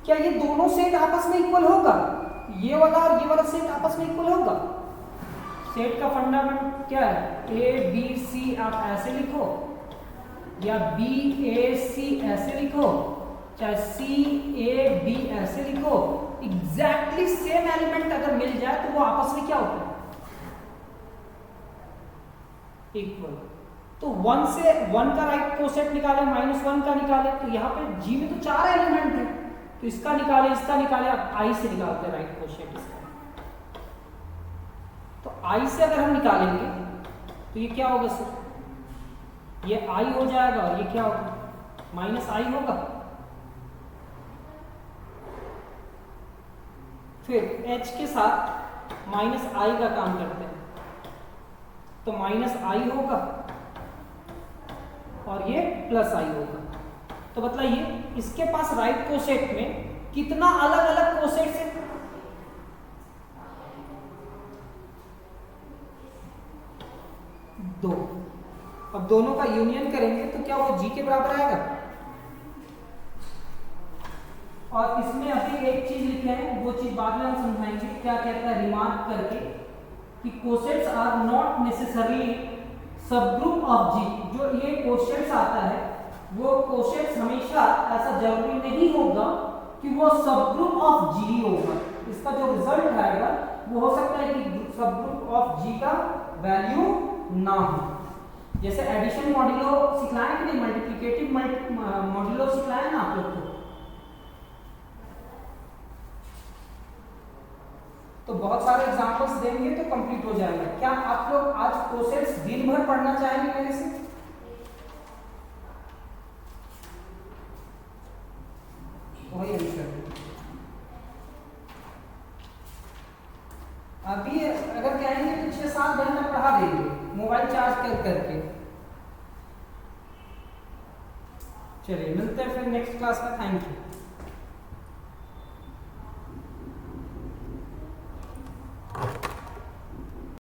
क्या ये दोनों सेट आपस में इक्वल होगा? ये वाला और ये वाला सेट आपस में इक्वल होगा? सेट का फंडामेंट क्या है? A B C आप ऐसे लिखो या B A C ऐसे लिखो, चाहे C A B ऐसे लिखो, एग्जैक्टली सेम एलिमेंट अगर मिल जाए तो वो आपस में क्या होता है? इक्वल। तो 1 से 1 का राइट कोसेट निकाले, -1 का निकाले, तो यहाँ पे G में तो 4 एलिमेंट है, तो इसका निकाले, इसका निकाले, अब I से निकालते हैं राइट कोसेट इसका। तो I से अगर हम निकालेंगे तो ये क्या होगा सर? ये I हो जाएगा और ये क्या होगा? -i होगा। फिर H के साथ -i का काम करते हैं, तो -i होगा और ये +i होगा। तो बताइए इसके पास राइट कोसेट में कितना अलग अलग कोसेट है? 2। अब दोनों का यूनियन करेंगे तो क्या वो G के बराबर आएगा? और इसमें अभी एक चीज लिखे हैं, वो चीज बाद में हम समझाएंगे। क्या कहता है रिमार्क करके कि cosets are not necessarily subgroup of G। जो ये कोसेट्स आता है वो कोसेट्स हमेशा ऐसा जरूरी नहीं होगा कि वो सबग्रुप ऑफ G होगा। इसका जो रिजल्ट आएगा वो हो सकता है कि सबग्रुप ऑफ G का वैल्यू ना हो। जैसे एडिशन मॉड्यूलो सिखलाएं कि नहीं, मल्टीप्लिकेटिव मॉड्यूलो सिखलाएं ना आप लोग को। तो बहुत सारे एग्जांपल्स देंगे तो कंप्लीट हो जाएगा। क्या आप लोग आज क्वेश्चंस दिन भर पढ़ना चाहेंगे मेरे से? वही आंसर अभी अगर कहेंगे तो 6-7 घंटा पढ़ा देंगे मोबाइल चार्ज कर करके। चलिए मिलते हैं फिर नेक्स्ट क्लास में। Thank you.